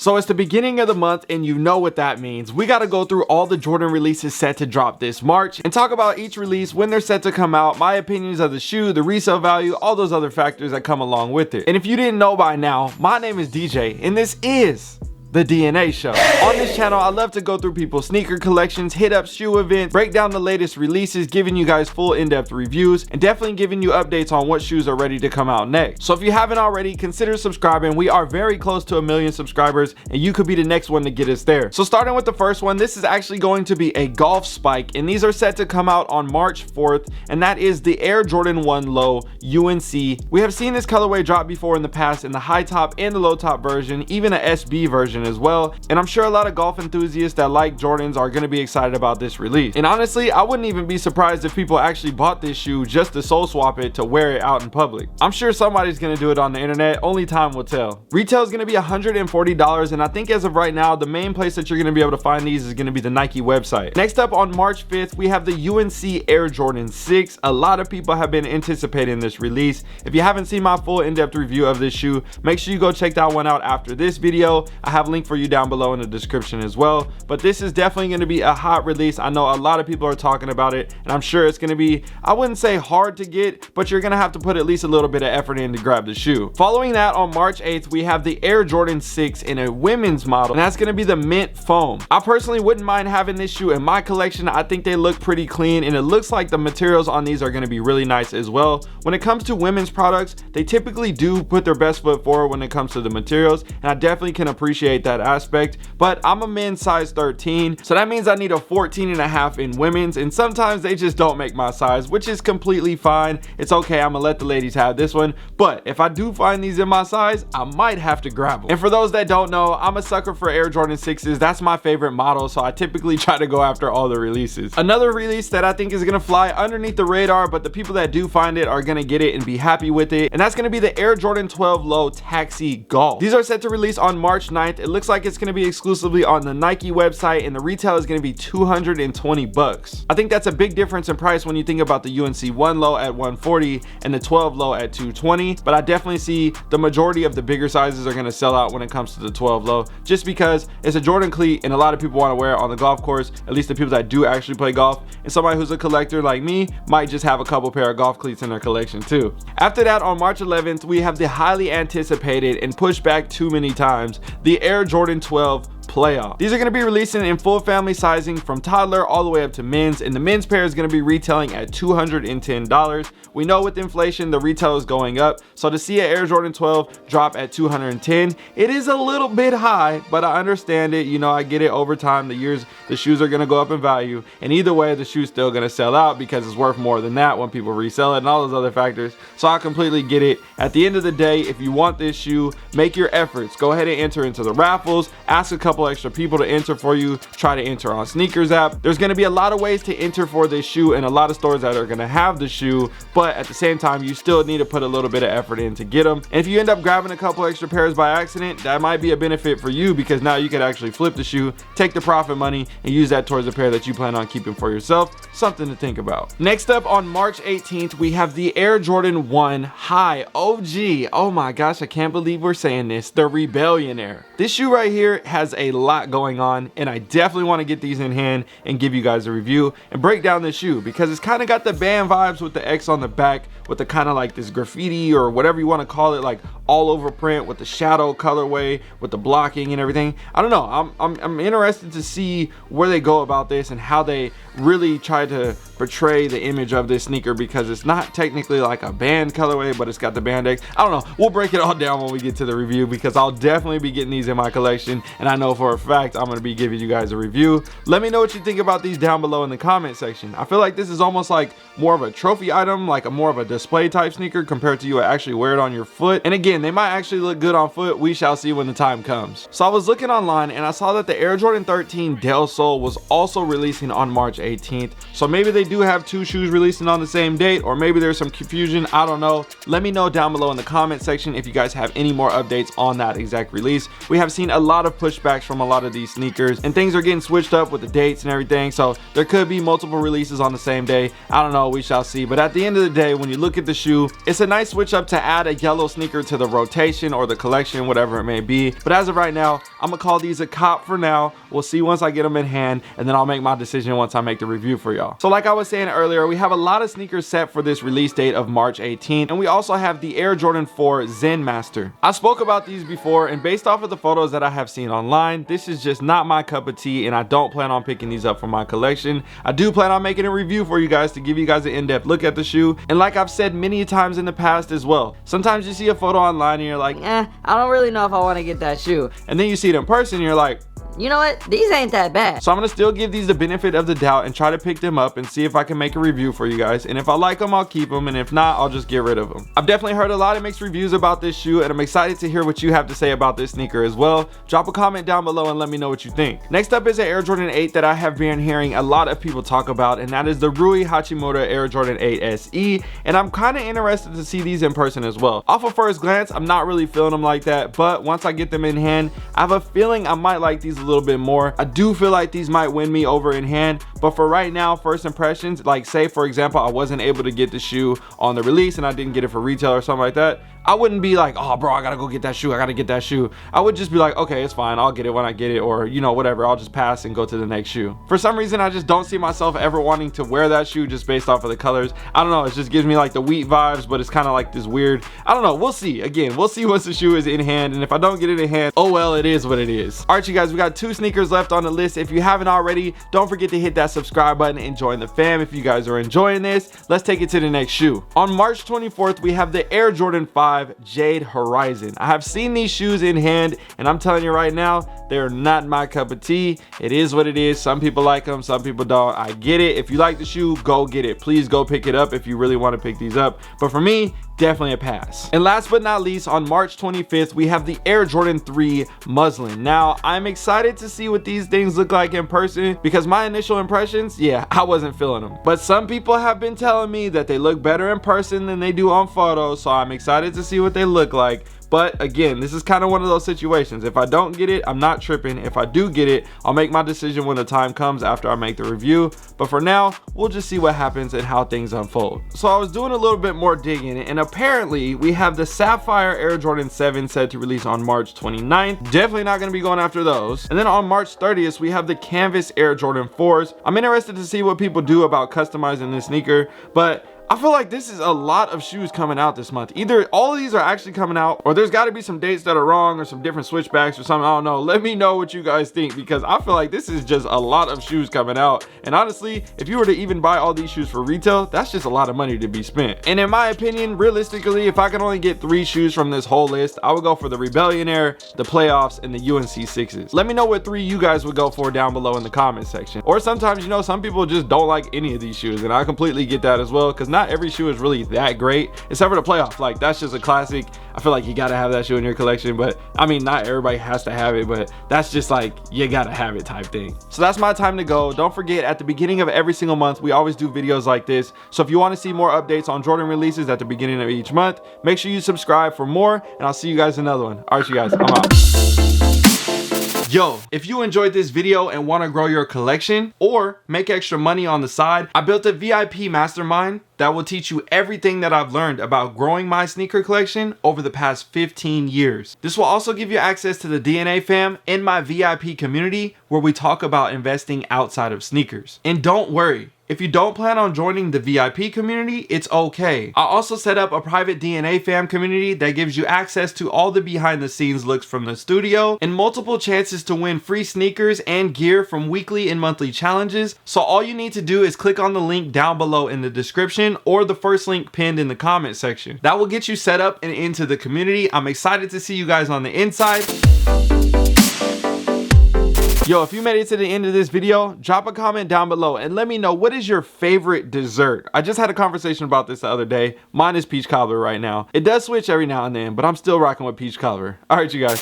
So it's the beginning of the month and you know what that means. We got to go through all the Jordan releases set to drop this March and talk about each release, when they're set to come out, my opinions of the shoe, the resale value, all those other factors that come along with it. And if you didn't know by now, my name is DJ and this is the DNA Show. On this channel, I love to go through people's sneaker collections, hit up shoe events, break down the latest releases, giving you guys full in-depth reviews, and definitely giving you updates on what shoes are ready to come out next. So if you haven't already, consider subscribing. We are very close to 1 million subscribers, and you could be the next one to get us there. So starting with the first one, this is actually going to be a golf spike, and these are set to come out on March 4th, and that is the Air Jordan 1 Low UNC. We have seen this colorway drop before in the past in the high top and the low top version, even a SB version as well, and I'm sure a lot of golf enthusiasts that like Jordans are going to be excited about this release. And honestly, I wouldn't even be surprised if people actually bought this shoe just to soul swap it to wear it out in public. I'm sure somebody's going to do it on the internet, only time will tell. Retail is going to be $140, and I think as of right now, the main place that you're going to be able to find these is going to be the Nike website. Next up on March 5th, we have the UNC Air Jordan 6. A lot of people have been anticipating this release. If you haven't seen my full in-depth review of this shoe, make sure you go check that one out after this video. I have a link for you down below in the description as well, but this is definitely going to be a hot release. I know a lot of people are talking about it, and I'm sure it's going to be, I wouldn't say hard to get, but you're going to have to put at least a little bit of effort in to grab the shoe. Following that, on March 8th, we have the Air Jordan 6 in a women's model, and that's going to be the mint foam. I personally wouldn't mind having this shoe in my collection. I think they look pretty clean, and it looks like the materials on these are going to be really nice as well. When it comes to women's products, they typically do put their best foot forward when it comes to the materials, and I definitely can appreciate that aspect. But I'm a men's size 13, so that means I need a 14.5 in women's, and sometimes they just don't make my size, which is completely fine. It's okay, I'm gonna let the ladies have this one, but if I do find these in my size, I might have to grab them. And for those that don't know, I'm a sucker for Air Jordan 6s. That's my favorite model, so I typically try to go after all the releases. Another release that I think is gonna fly underneath the radar, but the people that do find it are gonna get it and be happy with it, and that's gonna be the Air Jordan 12 Low Taxi Golf. These are set to release on March 9th. It looks like it's gonna be exclusively on the Nike website, and the retail is going to be $220. I think that's a big difference in price when you think about the UNC 1 Low at $140 and the 12 Low at $220, but I definitely see the majority of the bigger sizes are going to sell out when it comes to the 12 Low, just because it's a Jordan cleat and a lot of people want to wear it on the golf course, at least the people that do actually play golf, and somebody who's a collector like me might just have a couple pair of golf cleats in their collection too. After that, on March 11th, we have the highly anticipated and pushed back too many times, the Air Jordan 12 Playoff. These are going to be releasing in full family sizing from toddler all the way up to men's, and the men's pair is going to be retailing at $210. We know with inflation the retail is going up, so to see an Air Jordan 12 drop at $210, it is a little bit high, but I understand it. You know, I get it. Over time, the shoes are going to go up in value, and either way the shoe's still going to sell out because it's worth more than that when people resell it and all those other factors, so I completely get it. At the end of the day, if you want this shoe, make your efforts. Go ahead and enter into the raffles, ask a couple extra people to enter for you, try to enter on Sneakers app. There's going to be a lot of ways to enter for this shoe and a lot of stores that are going to have the shoe, but at the same time you still need to put a little bit of effort in to get them. And if you end up grabbing a couple extra pairs by accident, that might be a benefit for you, because now you could actually flip the shoe, take the profit money, and use that towards a pair that you plan on keeping for yourself. Something to think about. Next up on March 18th, we have the Air Jordan 1 High OG. Oh my gosh, I can't believe we're saying this. The Rebellionaire. This shoe right here has a lot going on, and I definitely want to get these in hand and give you guys a review and break down this shoe, because it's kind of got the band vibes with the X on the back, with the kind of like this graffiti or whatever you want to call it, like all over print with the shadow colorway with the blocking and everything. I don't know, I'm interested to see where they go about this and how they really try to portray the image of this sneaker, because it's not technically like a band colorway, but it's got the band X. I don't know, we'll break it all down when we get to the review, because I'll definitely be getting these in my collection, and I know for a fact I'm going to be giving you guys a review. Let me know what you think about these down below in the comment section. I feel like this is almost like more of a trophy item, like a more of a display type sneaker compared to you actually wear it on your foot. And again, they might actually look good on foot. We shall see when the time comes. So I was looking online and I saw that the Air Jordan 13 Del Sol was also releasing on March 18th. So maybe they do have two shoes releasing on the same date, or maybe there's some confusion. I don't know. Let me know down below in the comment section if you guys have any more updates on that exact release. We have seen a lot of pushbacks from a lot of these sneakers, and things are getting switched up with the dates and everything, so there could be multiple releases on the same day. I don't know, we shall see. But at the end of the day, when you look at the shoe, it's a nice switch up to add a yellow sneaker to the the rotation or the collection, whatever it may be. But as of right now, I'm gonna call these a cop for now. We'll see once I get them in hand, and then I'll make my decision once I make the review for y'all. So like I was saying earlier, we have a lot of sneakers set for this release date of March 18th, and we also have the Air Jordan 4 Zen Master. I spoke about these before, and based off of the photos that I have seen online, this is just not my cup of tea, and I don't plan on picking these up for my collection. I do plan on making a review for you guys to give you guys an in-depth look at the shoe, and like I've said many times in the past as well, sometimes you see a photo online and you're like, I don't really know if I want to get that shoe, and then you see it in person and you're like, you know what, these ain't that bad. So I'm gonna still give these the benefit of the doubt and try to pick them up and see if I can make a review for you guys, and if I like them, I'll keep them, and if not, I'll just get rid of them. I've definitely heard a lot of mixed reviews about this shoe, and I'm excited to hear what you have to say about this sneaker as well. Drop a comment down below and let me know what you think. Next up is an Air Jordan 8 that I have been hearing a lot of people talk about, and that is the Rui Hachimura Air Jordan 8 SE, and I'm kind of interested to see these in person as well. Off of first glance, I'm not really feeling them like that, but once I get them in hand, I have a feeling I might like these a little bit more. I do feel like these might win me over in hand, but for right now, first impressions, like say for example I wasn't able to get the shoe on the release and I didn't get it for retail or something like that, I wouldn't be like, oh bro, I gotta go get that shoe, I gotta get that shoe. I would just be like, okay, it's fine, I'll get it when I get it, or you know, whatever, I'll just pass and go to the next shoe. For some reason, I just don't see myself ever wanting to wear that shoe just based off of the colors. I don't know, it just gives me like the wheat vibes, but it's kind of like this weird, I don't know, we'll see. Again, we'll see once the shoe is in hand, and if I don't get it in hand, oh well, it is what it is. All right, you guys, we got 2 sneakers left on the list. If you haven't already, don't forget to hit that subscribe button and join the fam if you guys are enjoying this. Let's take it to the next shoe. On March 24th, we have the Air Jordan 5 Jade Horizon. I have seen these shoes in hand, and I'm telling you right now, they're not my cup of tea. It is what it is. Some people like them, some people don't. I get it. If you like the shoe, go get it. Please go pick it up if you really want to pick these up. But for me, definitely a pass. And last but not least, on March 25th, we have the Air Jordan 3 Muslin. Now, I'm excited to see what these things look like in person, because my initial impressions, yeah, I wasn't feeling them. But some people have been telling me that they look better in person than they do on photos, so I'm excited to see what they look like. But again, this is kind of one of those situations. If I don't get it, I'm not tripping. If I do get it, I'll make my decision when the time comes after I make the review. But for now, we'll just see what happens and how things unfold. So I was doing a little bit more digging, and apparently we have the Sapphire Air Jordan 7 set to release on March 29th. Definitely not going to be going after those. And then on March 30th, we have the Canvas Air Jordan 4s. I'm interested to see what people do about customizing this sneaker, but I feel like this is a lot of shoes coming out this month. Either all of these are actually coming out, or there's got to be some dates that are wrong, or some different switchbacks or something. I don't know. Let me know what you guys think, because I feel like this is just a lot of shoes coming out. And honestly, if you were to even buy all these shoes for retail, that's just a lot of money to be spent. And in my opinion, realistically, if I could only get 3 shoes from this whole list, I would go for the Rebellionaire, the Playoffs, and the UNC 6s. Let me know what 3 you guys would go for down below in the comment section. Or sometimes, you know, some people just don't like any of these shoes, and I completely get that as well, because not every shoe is really that great, except for the Playoff. Like, that's just a classic. I feel like you gotta have that shoe in your collection, but I mean, not everybody has to have it, but that's just like, you gotta have it type thing. So that's my time to go. Don't forget, at the beginning of every single month, we always do videos like this. So if you want to see more updates on Jordan releases at the beginning of each month, make sure you subscribe for more, and I'll see you guys in another one. All right, you guys, I'm out. Yo, if you enjoyed this video and want to grow your collection or make extra money on the side, I built a VIP mastermind that will teach you everything that I've learned about growing my sneaker collection over the past 15 years. This will also give you access to the DNA fam in my VIP community, where we talk about investing outside of sneakers. And don't worry, if you don't plan on joining the VIP community, it's okay. I also set up a private DNA fam community that gives you access to all the behind the scenes looks from the studio and multiple chances to win free sneakers and gear from weekly and monthly challenges. So all you need to do is click on the link down below in the description, or the first link pinned in the comment section. That will get you set up and into the community. I'm excited to see you guys on the inside. Yo, if you made it to the end of this video, drop a comment down below and let me know, what is your favorite dessert? I just had a conversation about this the other day. Mine is peach cobbler right now. It does switch every now and then, but I'm still rocking with peach cobbler. All right, you guys.